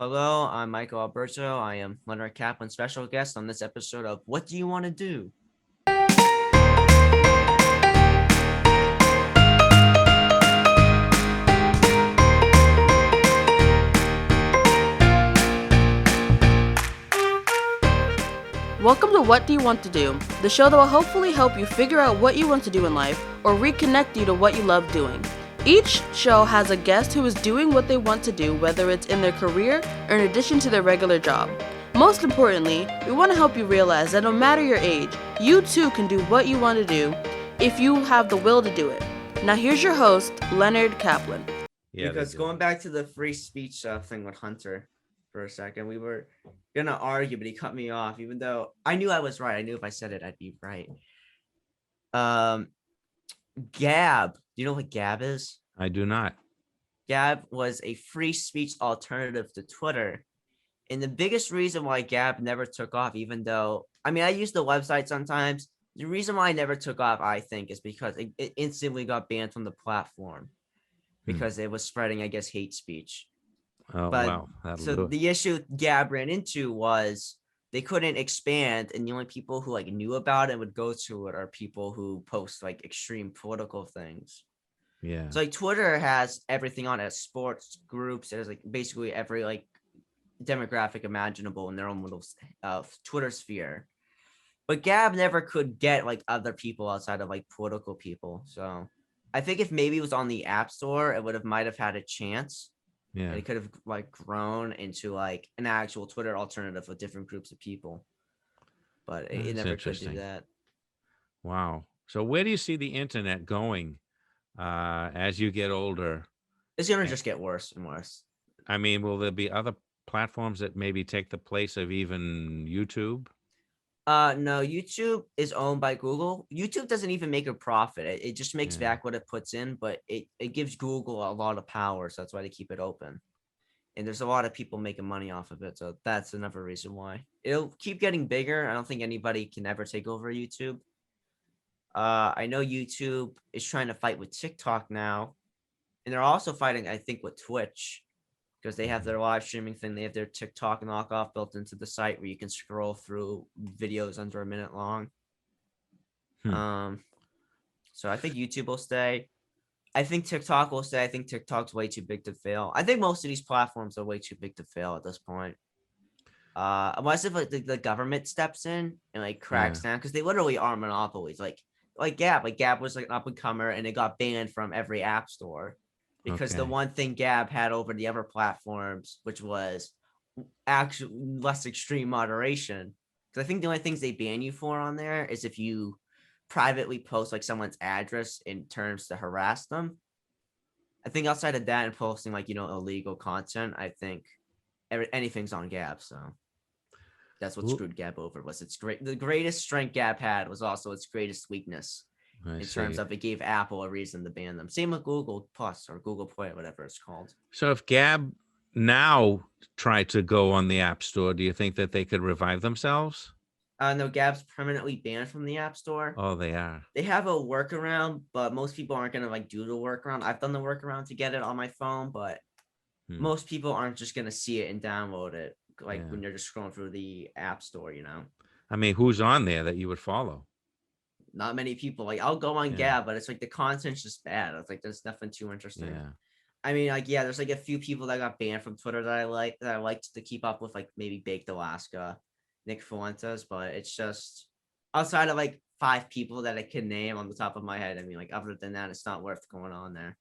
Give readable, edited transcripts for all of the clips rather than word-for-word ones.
Hello, I'm Michael Alberto. I am Leonard Kaplan's special guest on this episode of What Do You Want to Do? Welcome to What Do You Want to Do, the show that will hopefully help you figure out what you want to do in life or reconnect you to what you love doing. Each show has a guest who is doing what they want to do, whether it's in their career or in addition to their regular job. Most importantly, we want to help you realize that no matter your age, you too can do what you want to do if you have the will to do it. Now here's your host, Leonard Kaplan. Because going back to the free speech thing with Hunter for a second, we were going to argue, but he cut me off, even though I knew I was right. I knew if I said it, I'd be right. Gab. Do you know what Gab is? I do not. Gab was a free speech alternative to Twitter. And the biggest reason why Gab never took off, even though, I use the website sometimes. The reason why I never took off, I think, is because it instantly got banned from the platform because it was spreading, I guess, hate speech. Oh, But wow. so the issue Gab ran into was they couldn't expand, and the only people who knew about it would go to it are people who post extreme political things. Yeah. So Twitter has everything on it, sports groups. There's basically every demographic imaginable in their own little Twitter sphere. But Gab never could get other people outside of political people. So I think if maybe it was on the App Store, it might have had a chance. Yeah. And it could have grown into an actual Twitter alternative with different groups of people. But it never could do that. Wow. So where do you see the internet going as you get older? It's going to just get worse and worse. Will there be other platforms that maybe take the place of even YouTube? No, YouTube is owned by Google. YouTube doesn't even make a profit. It just makes back what it puts in, but it gives Google a lot of power, so that's why they keep it open. And there's a lot of people making money off of it, so that's another reason why. It'll keep getting bigger. I don't think anybody can ever take over YouTube. I know YouTube is trying to fight with TikTok now, and they're also fighting, I think, with Twitch. Because they have their live streaming thing. They have their TikTok knockoff built into the site where you can scroll through videos under a minute long. So I think YouTube will stay. I think TikTok will stay. I think TikTok's way too big to fail. I think most of these platforms are way too big to fail at this point. Unless if the government steps in and cracks down, because they literally are monopolies. Like Gab. Gab was an up and comer and it got banned from every app store. Because the one thing Gab had over the other platforms, which was actually less extreme moderation. Because I think the only things they ban you for on there is if you privately post someone's address in terms to harass them. I think outside of that and posting illegal content, I think anything's on Gab. So that's what screwed Gab over. Was its the greatest strength Gab had was also its greatest weakness. Terms of it gave Apple a reason to ban them. Same with Google Plus or Google Play, whatever it's called. So if Gab now tried to go on the App Store, do you think that they could revive themselves? No, Gab's permanently banned from the App Store. Oh, they are. They have a workaround, but most people aren't going to do the workaround. I've done the workaround to get it on my phone, but most people aren't just going to see it and download it when you're just scrolling through the App Store, Who's on there that you would follow? Not many people. I'll go on Gab, but it's the content's just bad. It's there's nothing too interesting. There's a few people that got banned from Twitter that I liked to keep up with, maybe Baked Alaska, Nick Fuentes, but it's just outside of 5 people that I can name on the top of my head. Other than that, it's not worth going on there.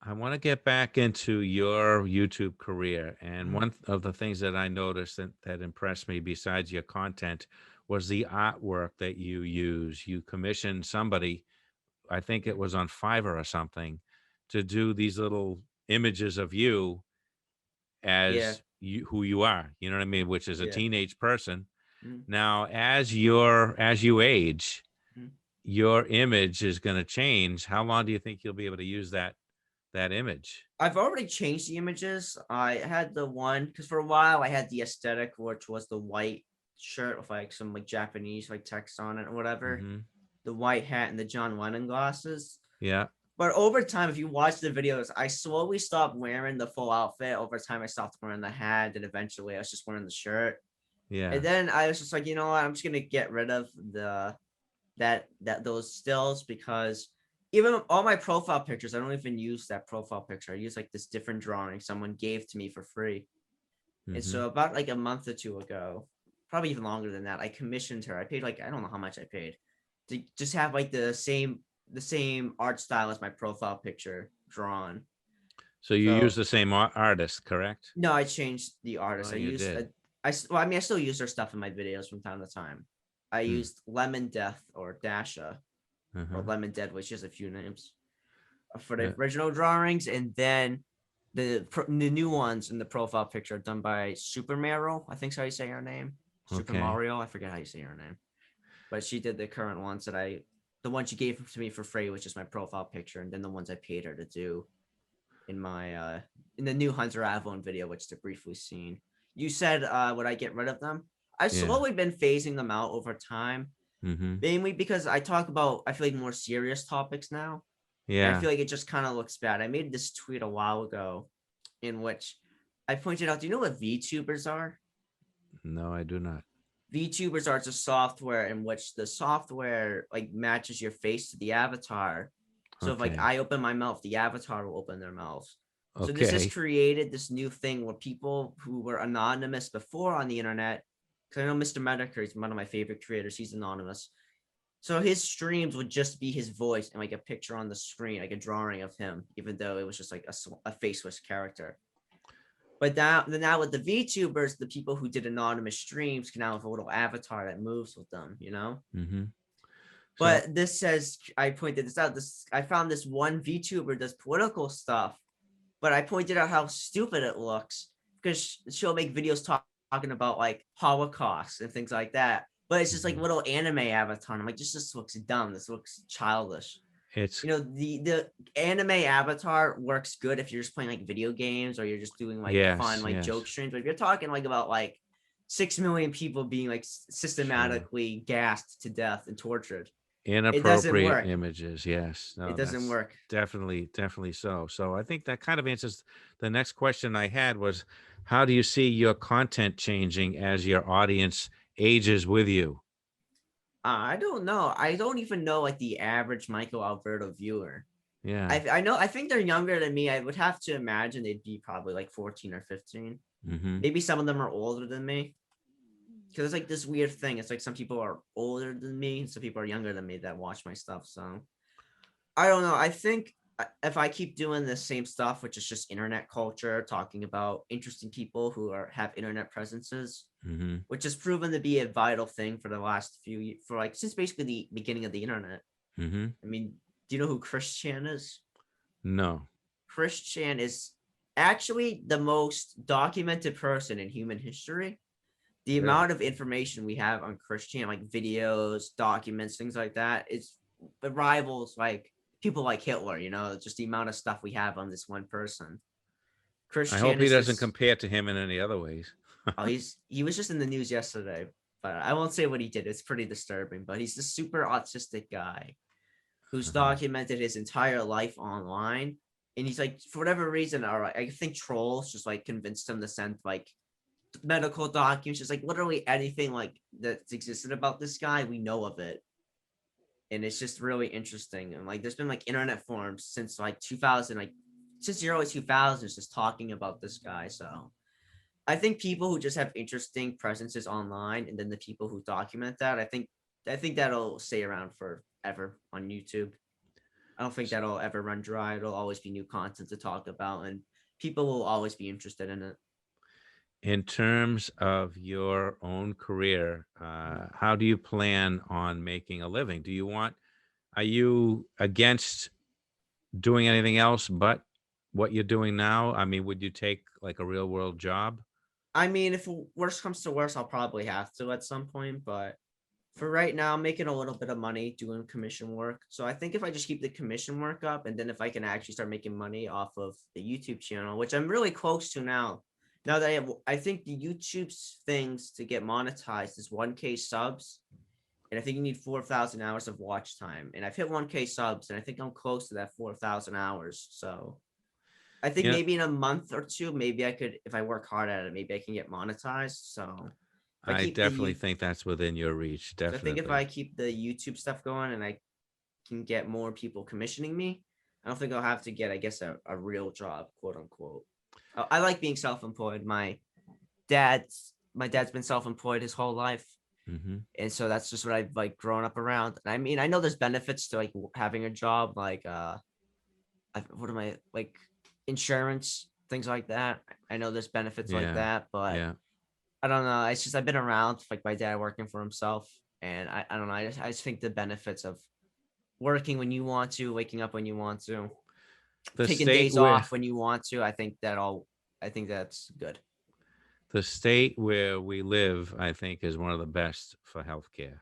I want to get back into your YouTube career. And one of the things that I noticed that impressed me besides your content was the artwork that you use. You commissioned somebody, I think it was on Fiverr or something, to do these little images of you as who you are. You know what I mean? Which is a teenage person. Now, as you age, your image is going to change. How long do you think you'll be able to use that image? I've already changed the images. I had the one because for a while I had the aesthetic, which was the white shirt with some Japanese text on it or whatever, the white hat and the John Lennon glasses. Yeah. But over time, if you watch the videos, I slowly stopped wearing the full outfit. Over time, I stopped wearing the hat, and eventually, I was just wearing the shirt. Yeah. And then I was just like, you know what? I'm just gonna get rid of those stills, because even all my profile pictures, I don't even use that profile picture. I use like this different drawing someone gave to me for free. And Hmm. so about like a month or two ago, probably even longer than that, I commissioned her. I paid like, I don't know how much I paid, to just have like the same art style as my profile picture drawn. So you use So the same artist, correct? no, I changed the Oh, artist. I you used did. well, I mean, I still use her stuff in my videos from time to time. I Hmm. used Lemon Death or Dasha or Uh-huh. Lemon Dead, which is a few names for the Yeah. original drawings, and then the new ones in the profile picture are done by Super Mario. I think so. How you say her name? Super Okay. Mario. I forget how you say her name, but she did the current ones the one she gave to me for free, which is my profile picture, and then the ones I paid her to do in my in the new Hunter Avon video, which they're briefly seen. You said would I get rid of them? I've Yeah. slowly been phasing them out over time, Mm-hmm. mainly because I talk about, I feel like, more serious topics now. And I Yeah. feel like it just kind of looks bad. I made this tweet a while ago in which I pointed out, do you know what VTubers are? No, I do not. VTubers are just software in which the software like matches your face to the avatar. So if like Okay. I open my mouth, the avatar will open their mouth. So this has Okay. created this new thing where people who were anonymous before on the internet, because I know Mr. Medicare is one of my favorite creators, he's anonymous. So his streams would just be his voice and like a picture on the screen, like a drawing of him, even though it was just like a faceless character. But now with the VTubers, the people who did anonymous streams can now have a little avatar that moves with them, you know? Mm-hmm. So But this says, I pointed this out. I found this one VTuber does political stuff, but I pointed out how stupid it looks because she'll make videos talking about like Holocaust and things like that. But it's just like mhm. little anime avatar. And I'm like, this looks dumb. This looks childish. It's The anime avatar works good if you're just playing like video games or you're just doing like fun yes, like joke yes. streams. But if you're talking like about like 6 million people being like Sure. systematically gassed to death and tortured, it doesn't Inappropriate work. images. Yes. It No, doesn't that's work. definitely so. So I think that kind of answers the next question I had was, how do you see your content changing as your audience ages with you? I don't know. I don't even know like the average Michael Alberto viewer. Yeah. I know. I think they're younger than me. I would have to imagine they'd be probably like 14 or 15. Mm-hmm. Maybe some of them are older than me. Because it's like this weird thing. It's like some people are older than me, some people are younger than me that watch my stuff. So I don't know. I think if I keep doing the same stuff, which is just internet culture, talking about interesting people who have internet presences, Mm-hmm. which has proven to be a vital thing for the last for like since basically the beginning of the internet. Mm-hmm. I mean, do you know who Chris Chan is? No. Chris Chan is actually the most documented person in human history. The Really? amount of information we have on Chris Chan, like videos, documents, things like that, it rivals like people like Hitler. Just the amount of stuff we have on this one person. Chris I hope Chan he is doesn't this. compare to him in any other ways. Oh, he was just in the news yesterday, but I won't say what he did. It's pretty disturbing. But he's this super autistic guy who's Uh-huh. documented his entire life online. And he's like, for whatever reason, all right, I think trolls just like convinced him to send like medical documents, just like literally anything like that's existed about this guy, we know of it. And it's just really interesting. And like there's been like internet forums since like 2000, like since the early 2000s, just talking about this guy. So I think people who just have interesting presences online, and then the people who document that, I think that'll stay around forever on YouTube. I don't think that'll ever run dry. It'll always be new content to talk about, and people will always be interested in it. In terms of your own career, how do you plan on making a living? Are you against doing anything else but what you're doing now? I mean, would you take like a real world job? I mean, if worst comes to worst, I'll probably have to at some point, but for right now, I'm making a little bit of money doing commission work. So I think if I just keep the commission work up, and then if I can actually start making money off of the YouTube channel, which I'm really close to now. Now that I think the YouTube's things to get monetized is 1K subs, and I think you need 4,000 hours of watch time. And I've hit 1K subs, and I think I'm close to that 4,000 hours. So I think Yeah, maybe in a month or two, maybe I could, if I work hard at it, maybe I can get monetized. So if I I keep the definitely think that's within your reach. so I think if Definitely. I keep the YouTube stuff going and I can get more people commissioning me, I don't think I'll have to get, I guess, a real job, quote unquote. I like being self-employed. My dad's been self-employed his whole life, Mm-hmm. and so that's just what I've like grown up around. And I mean, I know there's benefits to like having a job, like what am I like, insurance, things like that. I know there's benefits like Yeah. that, but Yeah. I don't know. It's just I've been around like my dad working for himself, and I don't know. I just think the benefits of working when you want to, waking up when you want to, The taking state days where off when you want to. I think that's good. the state where we live, I think, is one of the best for healthcare.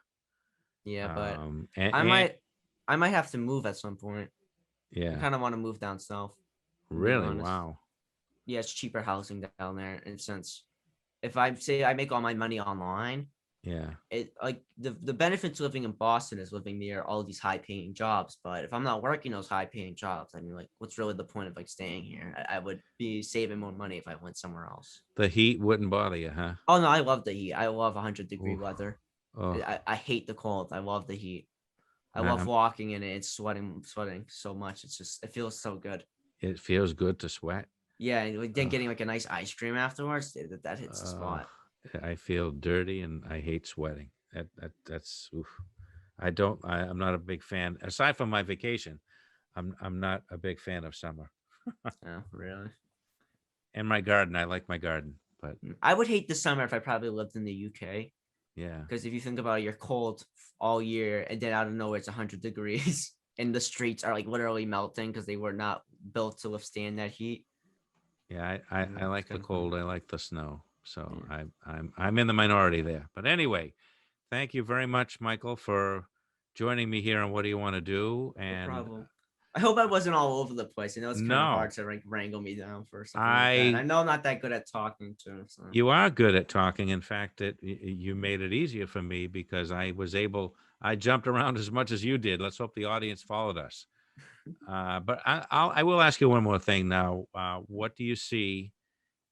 Yeah, but Um, I and might I might have to move at some point. I yeah, kind of want to move down south, to be really, honest. wow. Yeah, it's cheaper housing down there. And since if I say I make all my money online, Yeah. it like the benefit to living in Boston is living near all these high paying jobs. But if I'm not working those high paying jobs, I mean, like, what's really the point of like staying here? I would be saving more money if I went somewhere else. The heat wouldn't bother you, huh? Oh no, I love the heat. I love 100-degree Oof. weather. Oh, I hate the cold. I love the heat. I love um, walking in it. It's sweating so much. It feels so good. it feels good to sweat. Yeah, and like, then Ugh. getting like a nice ice cream afterwards, that hits the Uh, spot. I feel dirty and I hate sweating. That's oof. I'm not a big fan. Aside from my vacation, I'm not a big fan of summer. Oh, really? And my garden, I like my garden, but I would hate the summer if I probably lived in the UK. yeah. Because if you think about it, you're cold all year, and then out of nowhere it's 100 degrees, and the streets are like literally melting because they were not built to withstand that heat. Yeah, I It's like the kind of funny. cold. I like the snow. So Yeah, I'm in the minority there. But anyway, thank you very much, Michael, for joining me here on What Do You Want to Do? no And problem. I hope I wasn't all over the place. I know it's kind of hard no, to like wrangle me down for something like that. And I I know I'm not that good at talking too. So you are good at talking. In fact, you made it easier for me because I jumped around as much as you did. Let's hope the audience followed us. But I will ask you one more thing now. What do you see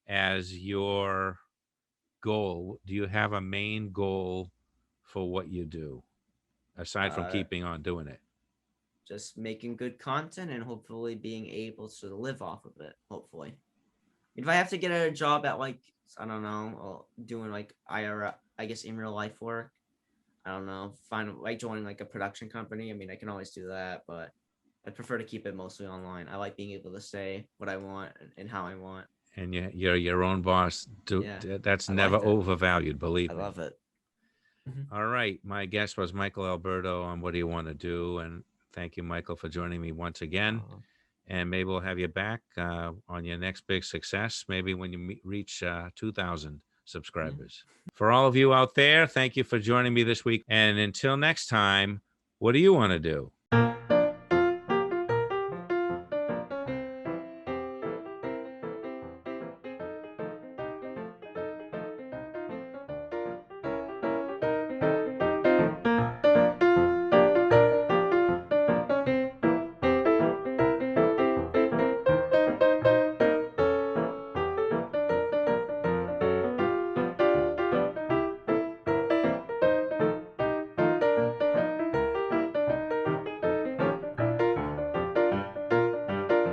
as your goal? Do you have a main goal for what you do aside from uh, keeping on doing it? just making good content and hopefully being able to live off of it. Hopefully, if I have to get a job at like, I don't know, doing like IR, I guess in real life work. I don't know, find like joining like a production company. I mean, I can always do that, but I prefer to keep it mostly online. I like being able to say what I want and how I want. And you're your own boss. Yeah, That's I never like that. overvalued, I believe me. love it. Mhm. All right. My guest was Michael Alberto on What Do You Want to Do? And thank you, Michael, for joining me once again. Uh, And maybe we'll have you back on your next big success, maybe when you reach 2,000 yeah. subscribers. For all of you out there, thank you for joining me this week. And until next time, what do you want to do?